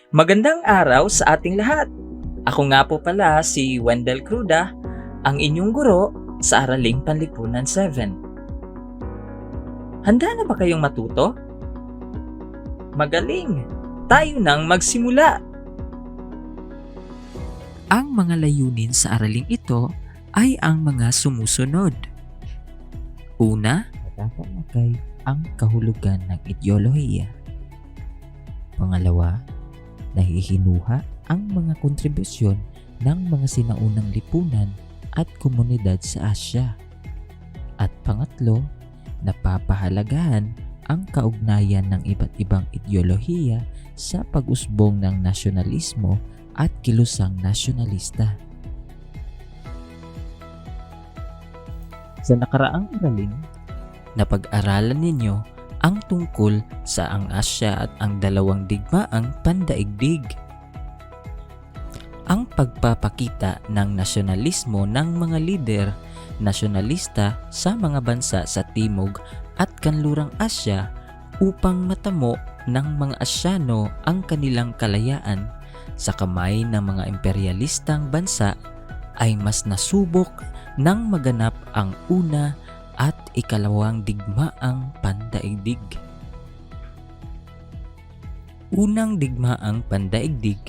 Magandang araw sa ating lahat. Ako nga po pala si Wendell Cruda, ang inyong guro sa Araling Panlipunan 7. Handa na ba kayong matuto? Magaling! Tayo nang magsimula! Ang mga layunin sa araling ito ay ang mga sumusunod. Una, matatalakay ang kahulugan ng ideolohiya. Pangalawa, nahihinuha ang mga kontribusyon ng mga sinaunang lipunan at komunidad sa Asya. At pangatlo, napapahalagahan ang kaugnayan ng iba't ibang ideolohiya sa pag-usbong ng nasyonalismo at kilusang nasyonalista. Sa nakaraang aralin, napag-aralan ninyo ang tungkol sa ang Asya at ang dalawang digmaang pandaigdig. Ang pagpapakita ng nasyonalismo ng mga lider nasyonalista sa mga bansa sa Timog at Kanlurang Asya upang matamo ng mga Asyano ang kanilang kalayaan sa kamay ng mga imperyalistang bansa ay mas nasubok nang maganap ang una at ikalawang digmaang pandaigdig. Unang digmaang pandaigdig,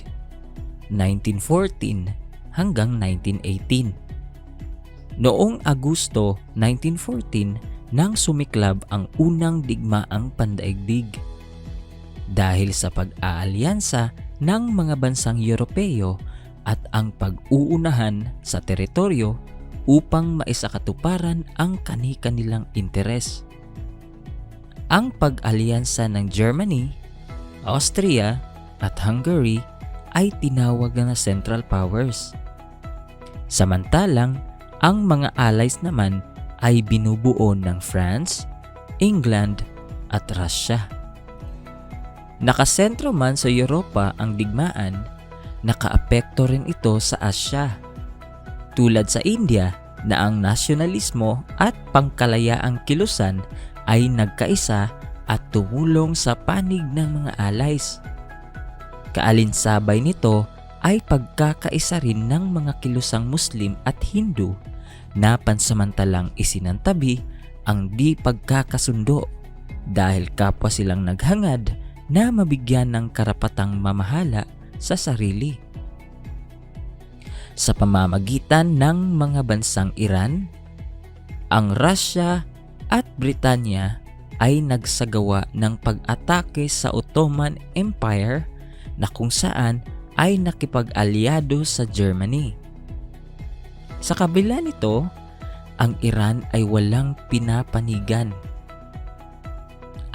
1914 hanggang 1918. Noong Agosto 1914 nang sumiklab ang unang digmaang pandaigdig. Dahil sa pag-aalyansa ng mga bansang Europeo at ang pag-uunahan sa teritoryo upang maisakatuparan ang kani-kanilang interes. Ang pag-alyansa ng Germany, Austria at Hungary ay tinawag na Central Powers. Samantalang, ang mga allies naman ay binubuo ng France, England at Russia. Nakasentro man sa Europa ang digmaan, nakaapekto rin ito sa Asya. Tulad sa India na ang nasyonalismo at pangkalayaang kilusan ay nagkaisa at tumulong sa panig ng mga allies. Kaalinsabay nito ay pagkakaisa rin ng mga kilusang Muslim at Hindu na pansamantalang isinantabi ang di pagkakasundo dahil kapwa silang naghangad na mabigyan ng karapatang mamahala sa sarili. Sa pamamagitan ng mga bansang Iran, ang Russia at Britanya ay nagsagawa ng pag-atake sa Ottoman Empire na kung saan ay nakipag-alyado sa Germany. Sa kabila nito, ang Iran ay walang pinapanigan.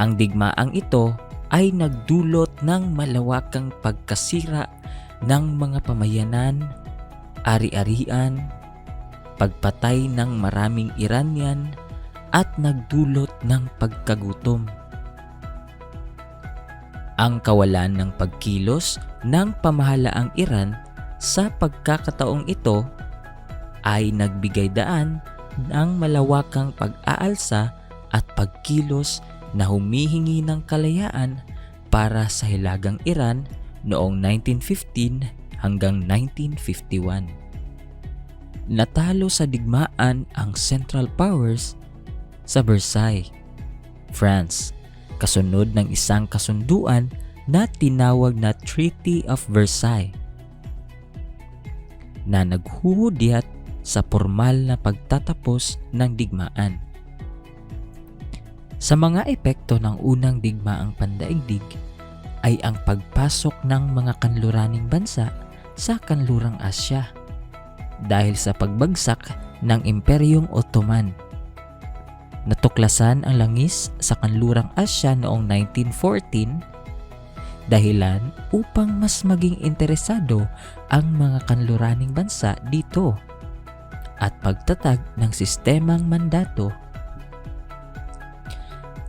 Ang digmaang ito ay nagdulot ng malawakang pagkasira ng mga pamayanan, ari-arian, pagpatay ng maraming Iranian at nagdulot ng pagkagutom. Ang kawalan ng pagkilos ng pamahalaang Iran sa pagkakataong ito ay nagbigay daan ng malawakang pag-aalsa at pagkilos na humihingi ng kalayaan para sa Hilagang Iran noong 1915 hanggang 1951. Natalo sa digmaan ang Central Powers sa Versailles, France, kasunod ng isang kasunduan na tinawag na Treaty of Versailles na naghuhudyat sa formal na pagtatapos ng digmaan. Sa mga epekto ng unang digmaang pandaigdig ay ang pagpasok ng mga kanluraning bansa sa Kanlurang Asya dahil sa pagbagsak ng Imperyong Ottoman. Natuklasan ang langis sa Kanlurang Asya noong 1914 dahilan upang mas maging interesado ang mga kanluraning bansa dito at pagtatag ng sistemang mandato.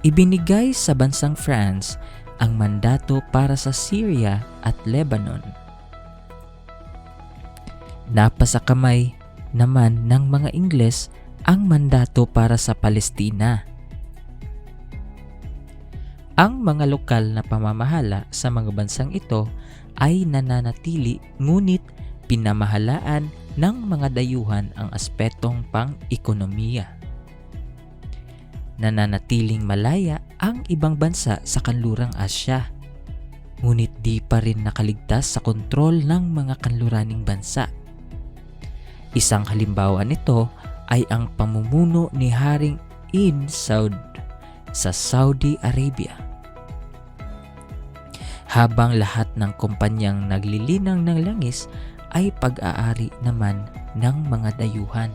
Ibinigay sa bansang France ang mandato para sa Syria at Lebanon. Napasakamay naman ng mga Ingles ang mandato para sa Palestina. Ang mga lokal na pamamahala sa mga bansang ito ay nananatili, ngunit pinamahalaan ng mga dayuhan ang aspetong pang-ekonomiya. Nananatiling malaya ang ibang bansa sa kanlurang Asya, ngunit di pa rin nakaligtas sa kontrol ng mga kanluraning bansa. Isang halimbawa nito ay ang pamumuno ni Haring Ibn Saud sa Saudi Arabia. Habang lahat ng kumpanyang naglilinang ng langis ay pag-aari naman ng mga dayuhan.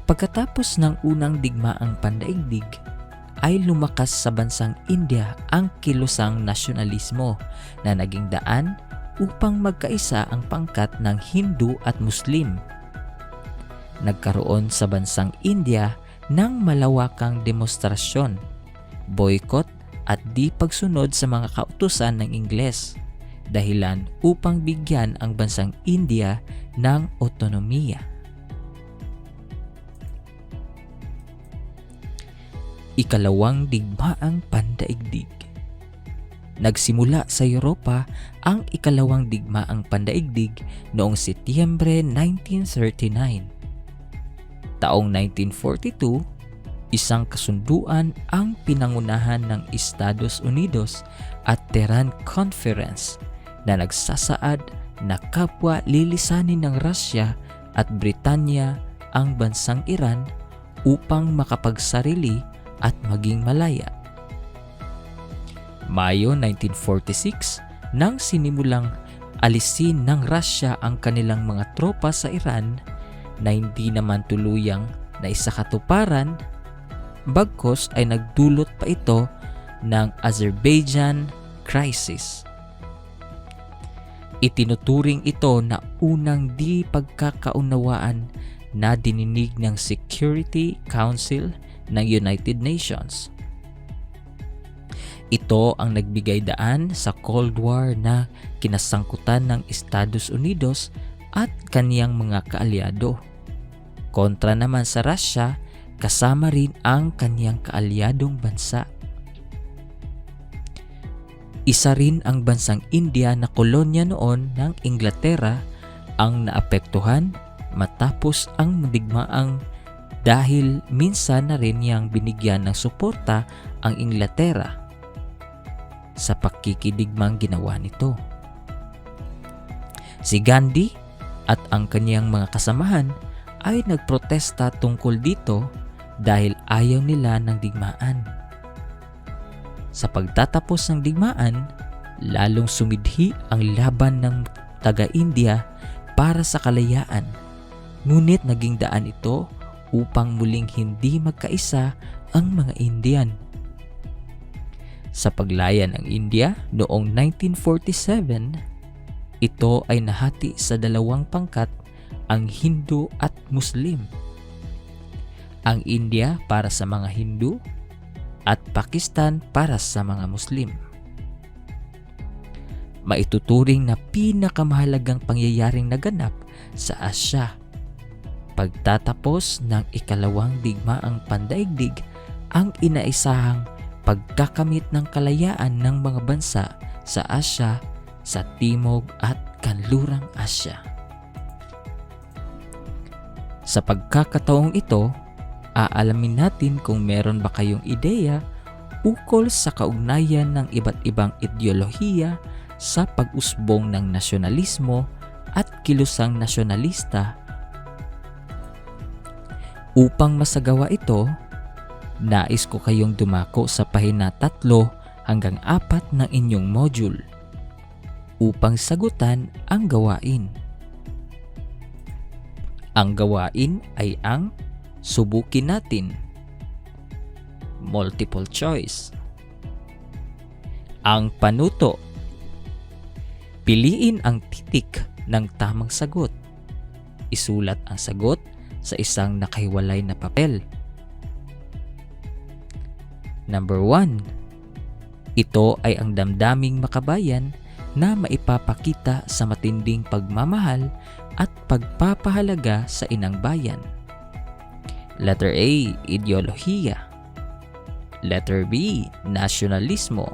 Pagkatapos ng unang digmaang pandaigdig, ay lumakas sa bansang India ang kilusang nasyonalismo na naging daan upang magkaisa ang pangkat ng Hindu at Muslim. Nagkaroon sa bansang India ng malawakang demonstrasyon, boycott at di pagsunod sa mga kautusan ng Ingles, dahilan upang bigyan ang bansang India ng otonomiya. Ikalawang digmaang pandaigdig. Nagsimula sa Europa ang ikalawang digmaang pandaigdig noong Setyembre 1939. Taong 1942, isang kasunduan ang pinangunahan ng Estados Unidos at Tehran Conference na nagsasaad na kapwa lilisanin ng Russia at Britanya ang bansang Iran upang makapagsarili at maging malaya. Mayo 1946, nang sinimulang alisin ng Russia ang kanilang mga tropa sa Iran na hindi naman tuluyang naisakatuparan, bagkus ay nagdulot pa ito ng Azerbaijan Crisis. Itinuturing ito na unang di pagkakaunawaan na dininig ng Security Council ng United Nations. Ito ang nagbigay daan sa Cold War na kinasangkutan ng Estados Unidos at kaniyang mga kaalyado. Kontra naman sa Russia, kasama rin ang kaniyang kaalyadong bansa. Isa rin ang bansang India na kolonya noon ng Inglaterra ang naapektuhan matapos ang digmaang, dahil minsan na rin niyang binigyan ng suporta ang Inglaterra sa pakikidigmang ginawa nito. Si Gandhi at ang kaniyang mga kasamahan ay nagprotesta tungkol dito dahil ayaw nila ng digmaan. Sa pagtatapos ng digmaan, lalong sumidhi ang laban ng taga-India para sa kalayaan, ngunit naging daan ito upang muling hindi magkaisa ang mga Indian. Sa paglaya ng India noong 1947, ito ay nahati sa dalawang pangkat, ang Hindu at Muslim. Ang India para sa mga Hindu at Pakistan para sa mga Muslim. Maituturing na pinakamahalagang pangyayaring naganap sa Asya. Pagtatapos ng ikalawang digmaang pandaigdig, ang inaisahang pagkakamit ng kalayaan ng mga bansa sa Asya, sa Timog at Kanlurang Asya. Sa pagkakataong ito, aalamin natin kung meron ba kayong ideya ukol sa kaugnayan ng iba't ibang ideolohiya sa pag-usbong ng nasyonalismo at kilusang nasyonalista. Upang masagawa ito, nais ko kayong dumako sa pahina 3 hanggang 4 ng inyong module upang sagutan ang gawain. Ang gawain ay ang subukin natin. Multiple choice. Ang panuto. Piliin ang titik ng tamang sagot. Isulat ang sagot sa isang nakahiwalay na papel. Number 1. Ito ay ang damdaming makabayan na maipapakita sa matinding pagmamahal at pagpapahalaga sa inang bayan. Letter A. Ideolohiya. Letter B, nasyonalismo.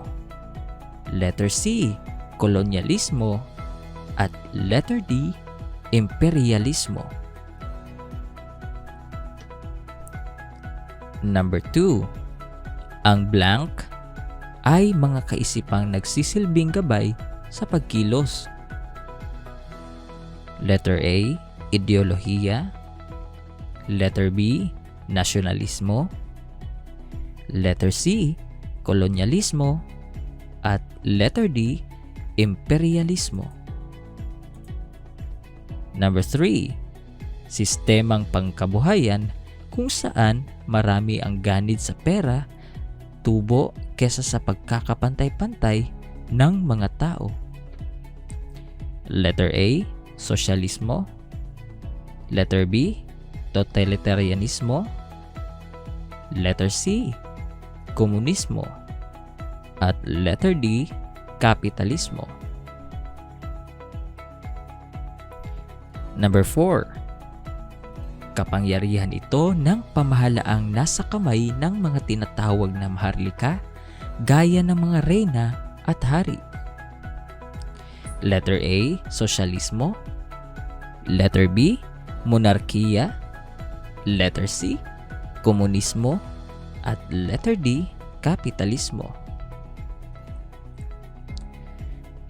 Letter C, kolonyalismo. At letter D, imperialismo. Number 2. Ang blank ay mga kaisipang nagsisilbing gabay sa pagkilos. Letter A, ideolohiya. Letter B, nasyonalismo. Letter C, kolonyalismo. At letter D, imperialismo. Number 3. Sistemang pangkabuhayan kung saan marami ang ganid sa pera, tubo kesa sa pagkakapantay-pantay ng mga tao. Letter A, sosyalismo. Letter B, totalitarianismo. Letter C, komunismo. At letter D, kapitalismo. Number 4. Kapangyarihan ito ng pamahalaang nasa kamay ng mga tinatawag na maharlika gaya ng mga reyna at hari. Letter A, sosyalismo. Letter B, monarkiya. Letter C, komunismo. At letter D, kapitalismo.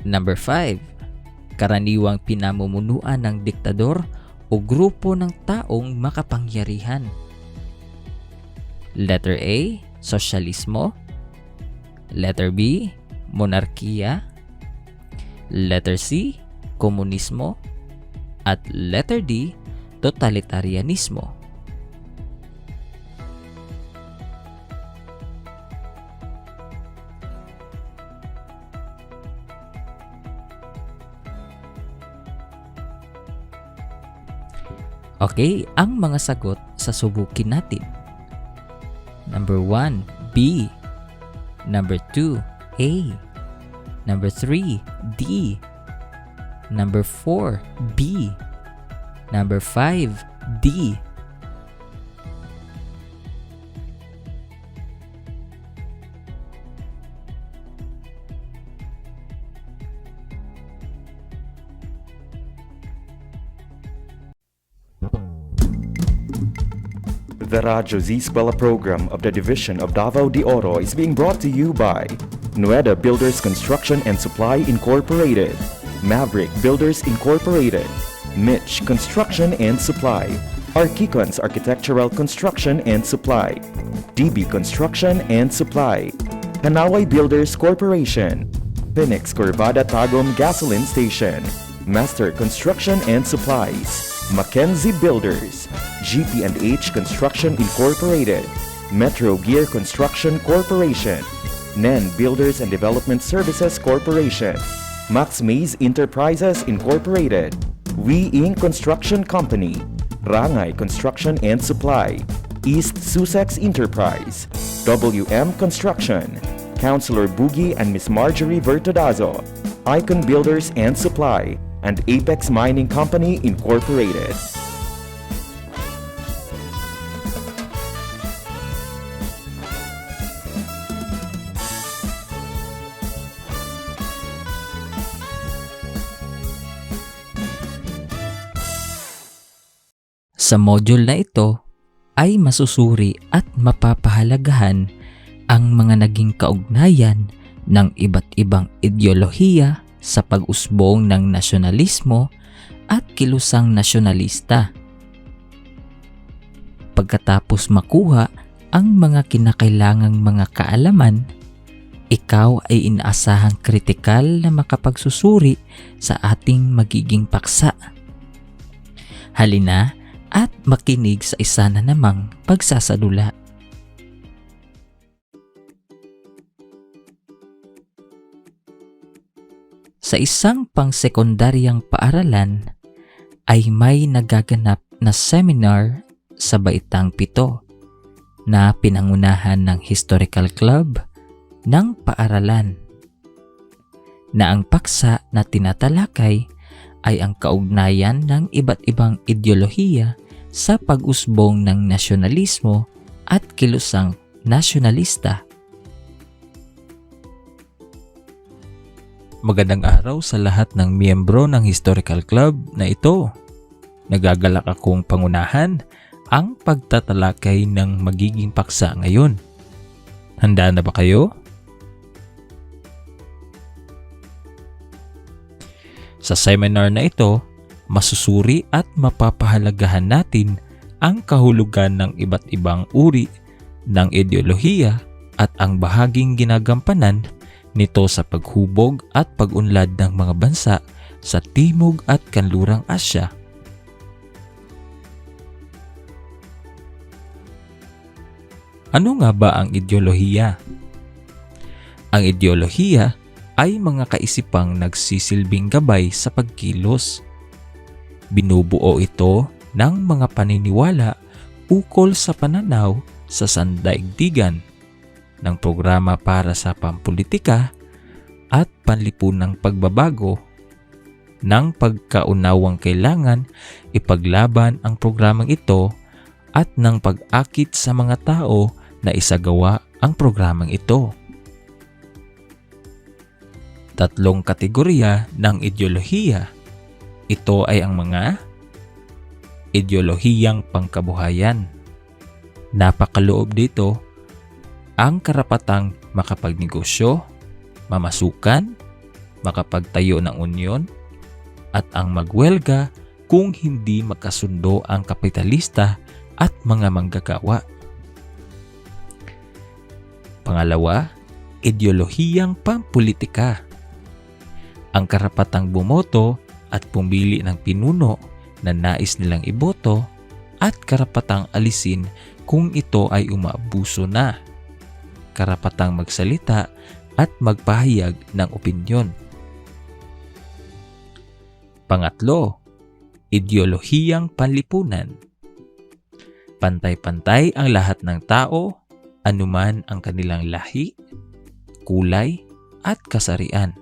Number 5. Karaniwang pinamumunuan ng diktador o grupo ng taong makapangyarihan. Letter A, sosyalismo. Letter B, monarkiya. Letter C, komunismo. At letter D, totalitarianismo. Okay, ang mga sagot sa subukin natin. Number 1, B. Number 2, A. Number 3, D. Number 4, B. Number 5, D. The Radyo Z Eskwela program of the Division of Davao de Oro is being brought to you by Nueda Builders Construction and Supply Incorporated, Maverick Builders Incorporated, Mitch Construction and Supply, Archicons Architectural Construction and Supply, DB Construction and Supply, Hanaway Builders Corporation, Phoenix Corvada Tagum Gasoline Station, Master Construction and Supplies, Mackenzie Builders, GP&H Construction Incorporated, Metro Gear Construction Corporation, NEN Builders and Development Services Corporation, Max Maze Enterprises Incorporated, We Inc. Construction Company, Rangay Construction and Supply, East Sussex Enterprise, WM Construction, Councilor Boogie and Miss Marjorie Vertodazo, Icon Builders and Supply, and Apex Mining Company Incorporated. Sa module na ito ay masusuri at mapapahalagahan ang mga naging kaugnayan ng iba't ibang ideolohiya sa pag-usbong ng nasyonalismo at kilusang nasyonalista. Pagkatapos makuha ang mga kinakailangang mga kaalaman, ikaw ay inaasahang kritikal na makapagsusuri sa ating magiging paksa. Halina at makinig sa isa na namang pagsasadula. Sa isang pangsekundaryang paaralan ay may nagaganap na seminar sa Baitang 7 na pinangunahan ng Historical Club ng paaralan, na ang paksa na tinatalakay ay ang kaugnayan ng iba't ibang ideolohiya sa pag-usbong ng nasyonalismo at kilusang nasyonalista. Magandang araw sa lahat ng miyembro ng Historical Club na ito. Nagagalak akong pangunahan ang pagtatalakay ng magiging paksa ngayon. Handa na ba kayo? Sa seminar na ito, masusuri at mapapahalagahan natin ang kahulugan ng iba't ibang uri ng ideolohiya at ang bahaging ginagampanan nito sa paghubog at pag-unlad ng mga bansa sa Timog at Kanlurang Asya. Ano nga ba ang ideolohiya? Ang ideolohiya ay mga kaisipang nagsisilbing gabay sa pagkilos. Binubuo ito ng mga paniniwala ukol sa pananaw sa sandaigdigan ng programa para sa pampulitika at panlipunang pagbabago ng pagkaunawang kailangan ipaglaban ang programang ito at ng pag-akit sa mga tao na isagawa ang programang ito. Tatlong kategorya ng ideolohiya. Ito ay ang mga ideolohiyang pangkabuhayan. Napakaloob dito ang karapatang makapagnegosyo, mamasukan, makapagtayo ng unyon, at ang magwelga kung hindi makasundo ang kapitalista at mga manggagawa. Pangalawa, ideolohiyang pampulitika. Ang karapatang bumoto at pumili ng pinuno na nais nilang iboto at karapatang alisin kung ito ay umaabuso na. Karapatang magsalita at magpahayag ng opinyon. Pangatlo, ideolohiyang panlipunan. Pantay-pantay ang lahat ng tao, anuman ang kanilang lahi, kulay at kasarian.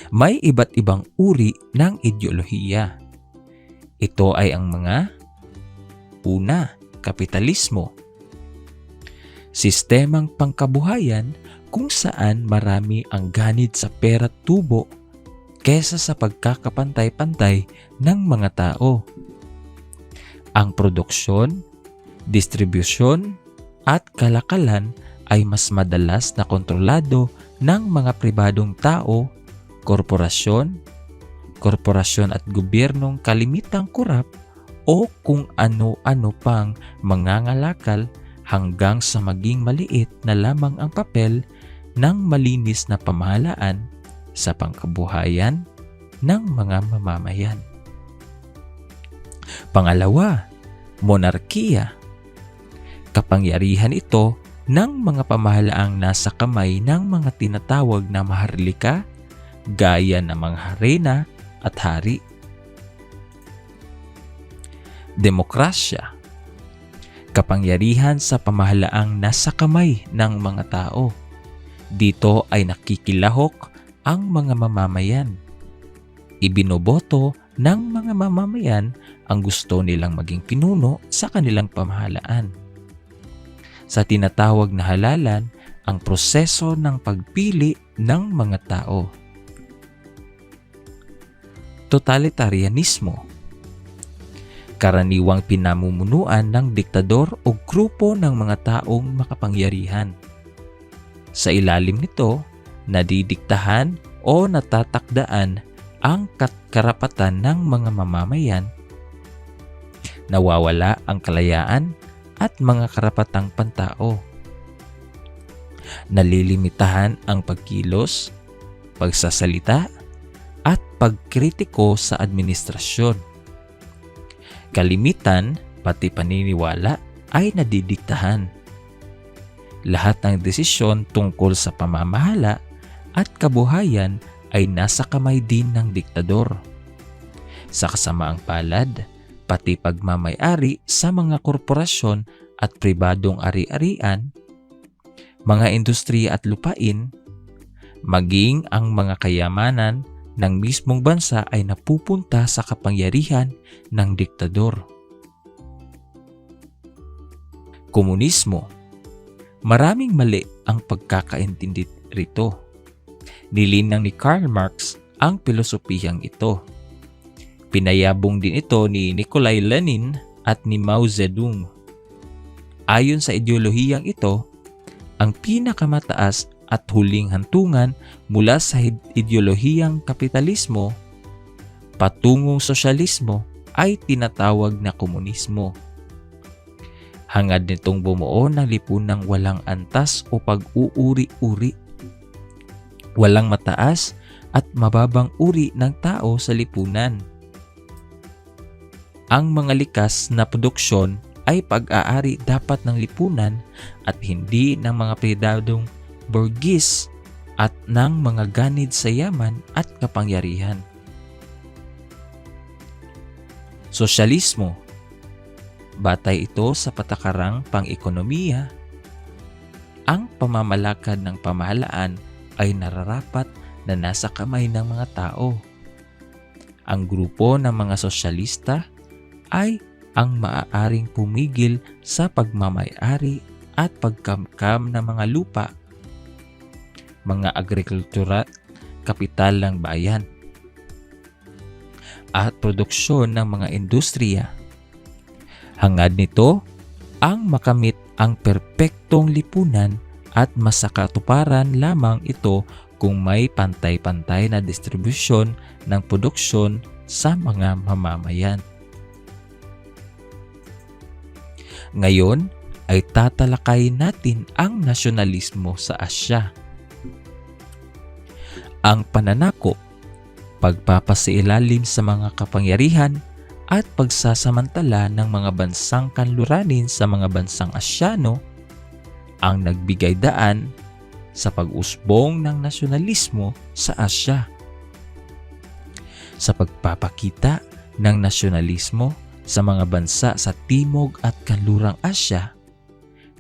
May iba't ibang uri ng ideolohiya. Ito ay ang mga una, kapitalismo. Sistemang pangkabuhayan kung saan marami ang ganid sa pera't tubo kesa sa pagkakapantay-pantay ng mga tao. Ang produksyon, distribusyon at kalakalan ay mas madalas na kontrolado ng mga pribadong tao, korporasyon at gobyernong kalimitang kurap o kung ano-ano pang mangangalakal hanggang sa maging maliit na lamang ang papel ng malinis na pamahalaan sa pangkabuhayan ng mga mamamayan. Pangalawa, monarkiya. Kapangyarihan ito ng mga pamahalaang nasa kamay ng mga tinatawag na maharlika gaya ng mga harena at hari. Demokrasya. Kapangyarihan sa pamahalaang nasa kamay ng mga tao. Dito ay nakikilahok ang mga mamamayan. Ibinoboto ng mga mamamayan ang gusto nilang maging pinuno sa kanilang pamahalaan. Sa tinatawag na halalan, ang proseso ng pagpili ng mga tao. Totalitarianismo. Karaniwang pinamumunuan ng diktador o grupo ng mga taong makapangyarihan. Sa ilalim nito, nadidiktahan o natatakdaan ang karapatan ng mga mamamayan. Nawawala ang kalayaan at mga karapatang pantao. Nalilimitahan ang pagkilos, pagsasalita, at pagkritiko sa administrasyon. Kalimitan, pati paniniwala, ay nadidiktahan. Lahat ng desisyon tungkol sa pamamahala at kabuhayan ay nasa kamay din ng diktador. Sa kasamaang palad, pati pagmamay-ari sa mga korporasyon at pribadong ari-arian, mga industriya at lupain, maging ang mga kayamanan ng mismong bansa ay napupunta sa kapangyarihan ng diktador. Komunismo. Maraming mali ang pagkakaintindi rito. Nilinang ni Karl Marx ang pilosopiyang ito. Pinayabong din ito ni Nikolai Lenin at ni Mao Zedong. Ayon sa ideolohiyang ito, ang pinakamataas at huling hantungan mula sa ideolohiyang kapitalismo patungong sosyalismo ay tinatawag na komunismo. Hangad nitong bumuo ng lipunang walang antas o pag-uuri-uri, walang mataas at mababang uri ng tao sa lipunan. Ang mga likas na produksyon ay pag-aari dapat ng lipunan at hindi ng mga pribadong burgis at ng mga ganid sa yaman at kapangyarihan. Sosyalismo. Batay ito sa patakarang pang-ekonomiya. Ang pamamalakad ng pamahalaan ay nararapat na nasa kamay ng mga tao. Ang grupo ng mga sosyalista ay ang maaaring pumigil sa pagmamay-ari at pagkamkam ng mga lupa, mga agrikultura, kapital ng bayan, at produksyon ng mga industriya. Hangad nito ang makamit ang perpektong lipunan at masakatuparan lamang ito kung may pantay-pantay na distribusyon ng produksyon sa mga mamamayan. Ngayon ay tatalakayin natin ang nasyonalismo sa Asya. Ang pananakop, pagpapasilalim sa mga kapangyarihan at pagsasamantala ng mga bansang kanluranin sa mga bansang Asyano ang nagbigay daan sa pag-usbong ng nasyonalismo sa Asya. Sa pagpapakita ng nasyonalismo sa mga bansa sa Timog at Kanlurang Asya,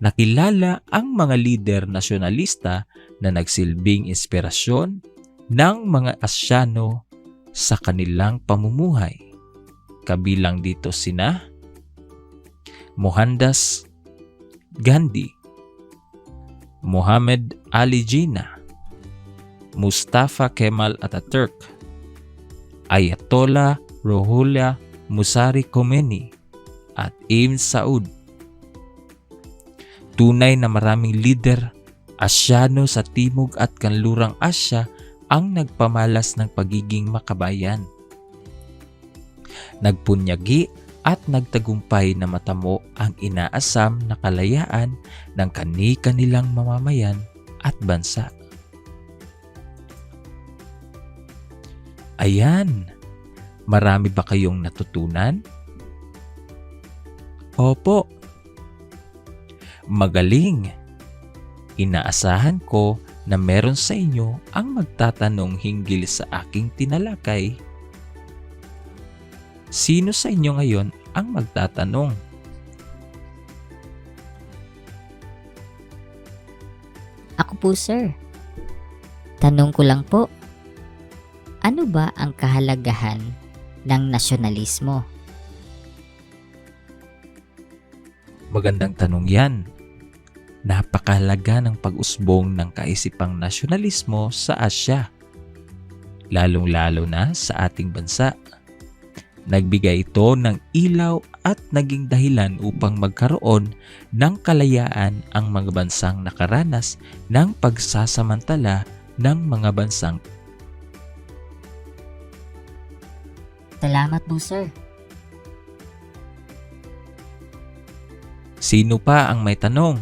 nakilala ang mga lider nasyonalista na nagsilbing inspirasyon ng mga Asyano sa kanilang pamumuhay. Kabilang dito sina Mohandas Gandhi, Muhammad Ali Jinnah, Mustafa Kemal Ataturk, Ayatollah Ruhollah Musari Khomeini at Ibn Saud. Tunay na maraming lider Asyano sa Timog at Kanlurang Asya ang nagpamalas ng pagiging makabayan. Nagpunyagi at nagtagumpay na matamo ang inaasam na kalayaan ng kani-kanilang mamamayan at bansa. Ayan, marami ba kayong natutunan? Opo. Magaling. Inaasahan ko na meron sa inyo ang magtatanong hinggil sa aking tinalakay. Sino sa inyo ngayon ang magtatanong? Ako po, sir. Tanong ko lang po, ano ba ang kahalagahan ng nasyonalismo? Magandang tanong yan. Napakahalaga ng pag-usbong ng kaisipang nasyonalismo sa Asya, lalong-lalo na sa ating bansa. Nagbigay ito ng ilaw at naging dahilan upang magkaroon ng kalayaan ang mga bansang nakaranas ng pagsasamantala ng mga bansang. Salamat po, sir. Sino pa ang may tanong?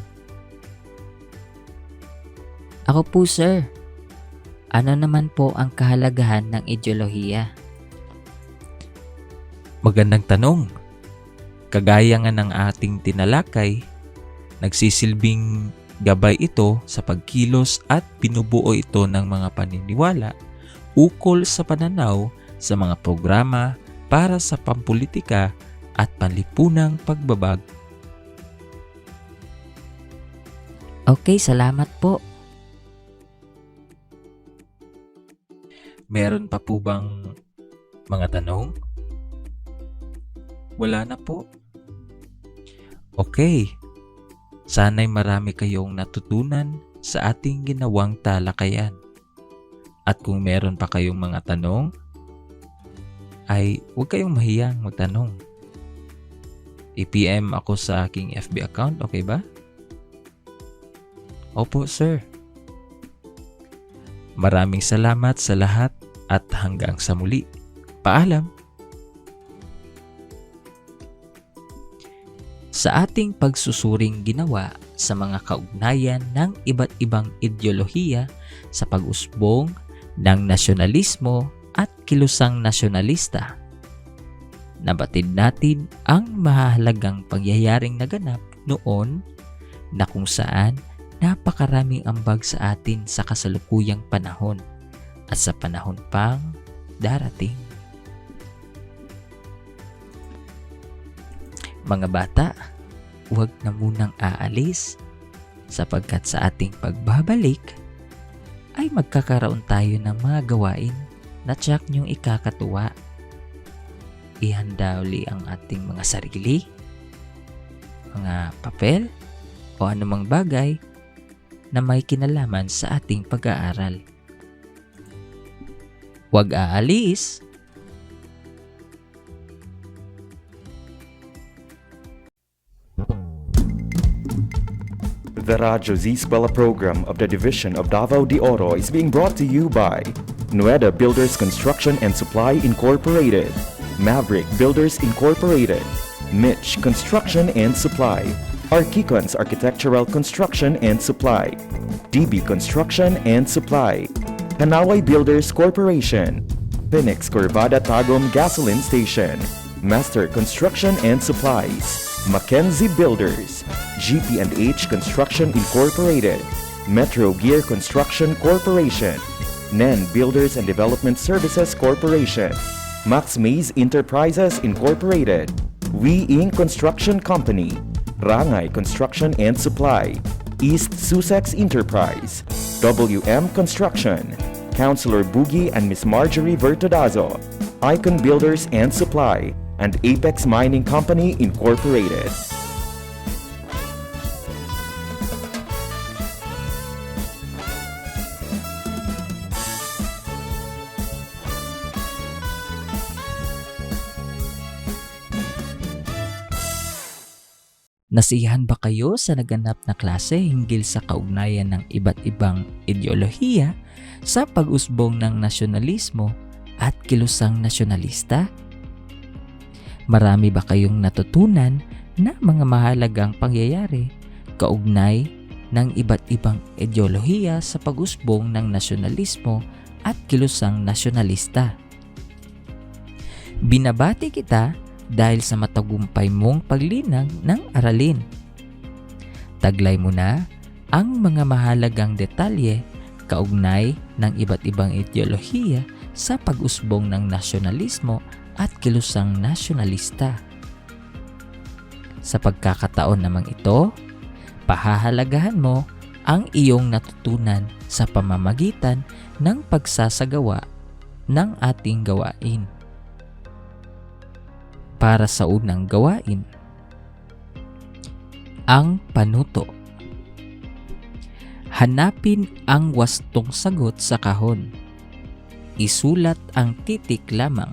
Ako po, sir. Ano naman po ang kahalagahan ng ideolohiya? Magandang tanong. Kagaya nga ng ating tinalakay, nagsisilbing gabay ito sa pagkilos at binubuo ito ng mga paniniwala ukol sa pananaw sa mga programa para sa pampolitika at panlipunang pagbabag. Okay, salamat po. Meron pa po bang mga tanong? Wala na po. Okay. Sana'y marami kayong natutunan sa ating ginawang talakayan. At kung meron pa kayong mga tanong, ay huwag kayong mahiyang magtanong. I-PM ako sa aking FB account, okay ba? Opo, sir. Maraming salamat sa lahat at hanggang sa muli. Paalam! Sa ating pagsusuring ginawa sa mga kaugnayan ng iba't ibang ideolohiya sa pag-usbong ng nasyonalismo at kilusang nasyonalista, nabatid natin ang mahalagang pangyayaring naganap noon na kung saan napakaraming ambag sa atin sa kasalukuyang panahon at sa panahon pang darating. Mga bata, huwag na munang aalis sapagkat sa ating pagbabalik ay magkakaroon tayo ng mga gawain na tiyak niyong ikakatuwa. Ihanda uli ang ating mga sarili, mga papel o anumang bagay na may kinalaman sa ating pag-aaral. Huwag aalis. The Radyo Z Eskwela program of the Division of Davao de Oro is being brought to you by Nueda Builders Construction and Supply Incorporated, Maverick Builders Incorporated, Mitch Construction and Supply, Archicons Architectural Construction and Supply, DB Construction and Supply, Hanaway Builders Corporation, Phoenix Corvada Tagum Gasoline Station, Master Construction and Supplies, Mackenzie Builders, GP&H Construction Incorporated, Metro Gear Construction Corporation, NEN Builders and Development Services Corporation, Max Maze Enterprises Incorporated, We Inc. Construction Company, Rangay Construction and Supply, East Sussex Enterprise, WM Construction, Councilor Boogie and Miss Marjorie Vertodazo, Icon Builders and Supply, and Apex Mining Company Incorporated. Nasiyahan ba kayo sa naganap na klase hinggil sa kaugnayan ng iba't ibang ideolohiya sa pag-usbong ng nasyonalismo at kilusang nasyonalista? Marami ba kayong natutunan na mga mahalagang pangyayari kaugnay ng iba't ibang ideolohiya sa pag-usbong ng nasyonalismo at kilusang nasyonalista? Binabati kita dahil sa matagumpay mong paglinang ng aralin. Taglay mo na ang mga mahalagang detalye kaugnay ng iba't ibang ideolohiya sa pag-usbong ng nasyonalismo at kilusang nasyonalista. Sa pagkakataon namang ito, pahahalagahan mo ang iyong natutunan sa pamamagitan ng pagsasagawa ng ating gawain. Para sa unang gawain, ang panuto. Hanapin ang wastong sagot sa kahon. Isulat ang titik lamang.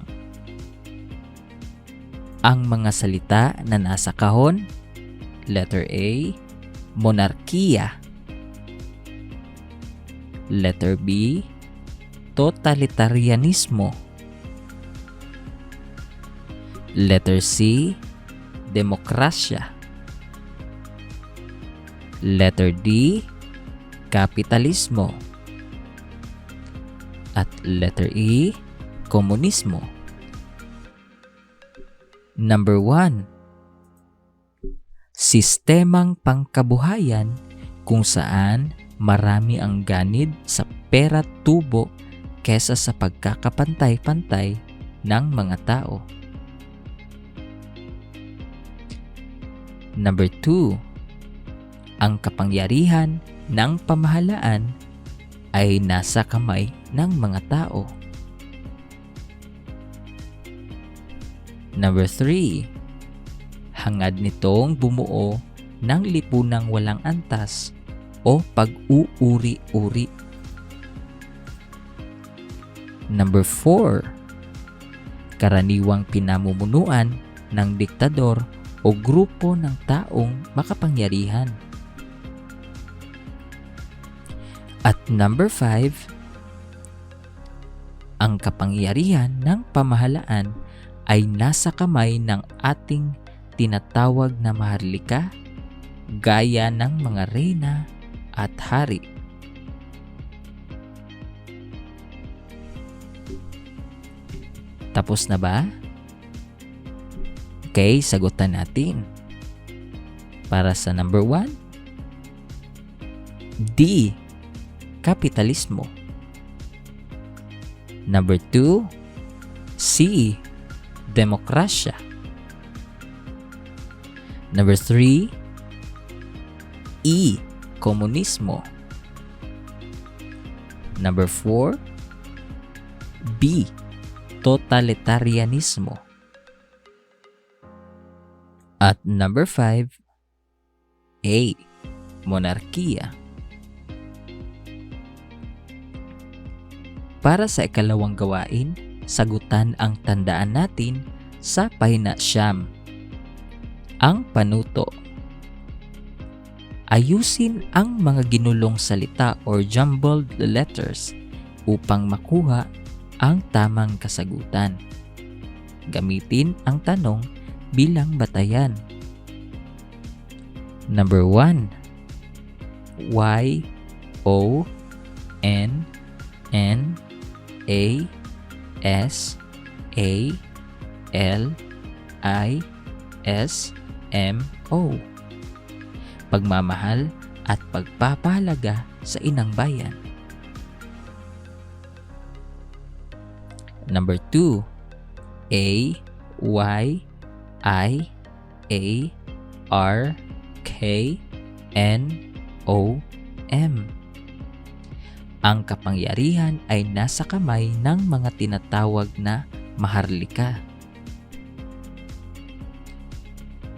Ang mga salita na nasa kahon: letter A, monarkiya. Letter B, totalitarianismo. Letter C, demokrasya. Letter D, kapitalismo. At letter E, komunismo. Number 1. Sistemang pangkabuhayan kung saan marami ang ganid sa pera't tubo kesa sa pagkakapantay-pantay ng mga tao. Number 2. Ang kapangyarihan ng pamahalaan ay nasa kamay ng mga tao. Number 3. Hangad nitong bumuo ng lipunang walang antas o pag-uuri-uri. Number 4. Karaniwang pinamumunuan ng diktador o grupo ng taong makapangyarihan. At number 5, ang kapangyarihan ng pamahalaan ay nasa kamay ng ating tinatawag na maharlika, gaya ng mga reyna at hari. Tapos na ba? Okay, sagutan natin. Para sa number 1, D. Kapitalismo. Number 2, C. Demokrasya. Number 3, E. Komunismo. Number 4, B. Totalitarianismo. At number 5, A. Monarkiya. Para sa ikalawang gawain, sagutan ang tandaan natin sa pahina siyam. Ang panuto. Ayusin ang mga ginulong salita or jumbled letters upang makuha ang tamang kasagutan. Gamitin ang tanong bilang batayan. Number 1. Y, O, N, N, A, S, A, L, I, S, M, O. Pagmamahal at pagpapahalaga sa inang bayan. Number 2. A, Y, I, A, R, K, N, O, M. Ang kapangyarihan ay nasa kamay ng mga tinatawag na maharlika.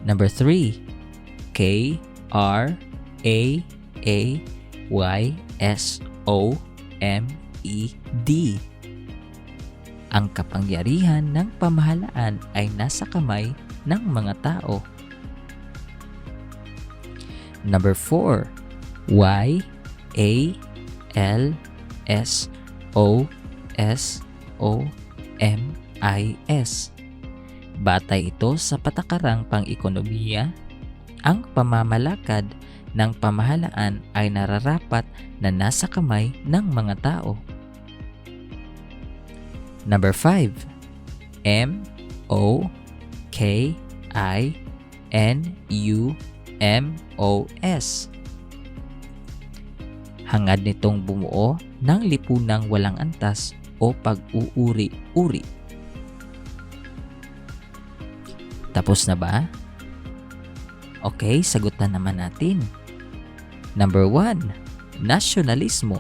Number 3. K, R, A, Y, S, O, M, E, D. Ang kapangyarihan ng pamahalaan ay nasa kamay ng mga tao. Number 4. Y, A, L, S, O, S, O, M, I, S. Batay ito sa patakarang pang-ekonomiya. Ang pamamalakad ng pamahalaan ay nararapat na nasa kamay ng mga tao. Number 5. M, O, K, I, N, U, M, O, S. Hangad nitong bumuo ng lipunang walang antas o pag-uuri-uri. Tapos na ba? Okay, sagutan naman natin. Number 1, nasyonalismo.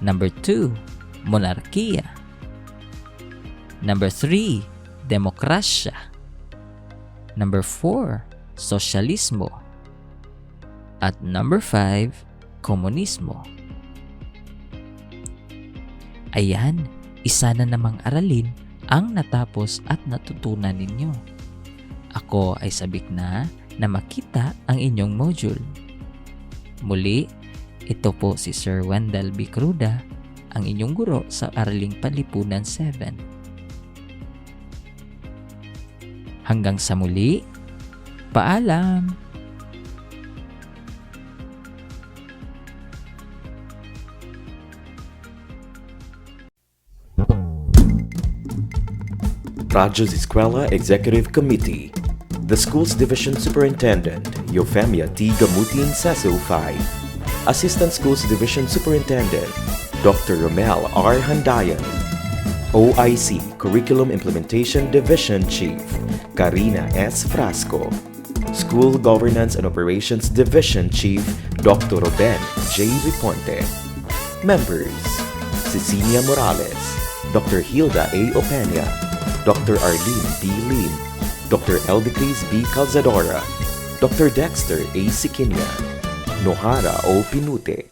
Number 2, monarkiya. Number 3, demokrasya. Number 4, sosyalismo. At number 5, komunismo. Ayan, isa na namang aralin ang natapos at natutunan ninyo. Ako ay sabik na makita ang inyong module. Muli, ito po si Sir Wendell B. Cruda, ang inyong guro sa Araling Panlipunan 7. Hanggang sa muli, paalam! Radyo's Eskwela Executive Committee, the Schools Division Superintendent, Eufemia T. Gamutin Saso 5, Assistant Schools Division Superintendent, Dr. Romel R. Handayan, OIC Curriculum Implementation Division Chief, Karina S. Frasco, School Governance and Operations Division Chief, Dr. Ruben J. Riponte. Members: Cecilia Morales, Dr. Hilda A. Opeña, Dr. Arlene B. Lim, Dr. Elvicris B. Calzadora, Dr. Dexter A. Siquinia, Nohara O. Pinute,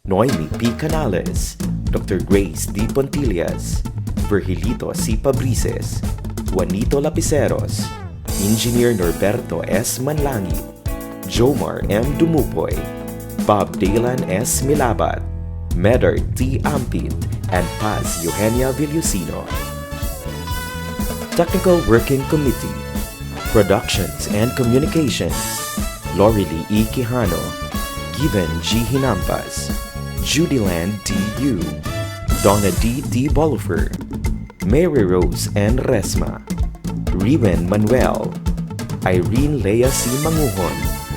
Noemi P. Canales, Dr. Grace D. Pontillas, Virgilito C. Pabrices, Juanito Lapiceros, Engineer Norberto S. Manlangit, Jomar M. Dumupoy, Bob Dalan S. Milabat, Medard T. Ampit, and Paz Eugenia Villusino. Technical Working Committee, Productions and Communications, Lorely E. Quijano, Given G. Hinampas, Judyland D. Yu, Donna D. D. Bolifer, Mary Rose N. Resma, Riven Manuel, Irene Lea C. Manguhon,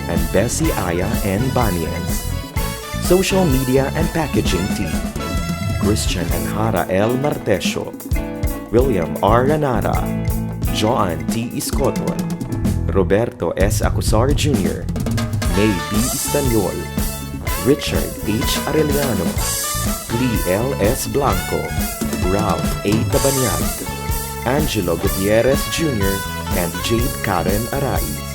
and Bessie Aya N. Banias. Social Media and Packaging Team, Christian and Hara L. Martesio, William R. Ranara, Joan T. Iscoton, Roberto S. Acusar Jr., May B. Istanyol, Richard H. Arellano, Lee L. S. Blanco, Ralph A. Tabanyag, Angelo Gutierrez Jr., and Jade Karen Araiz.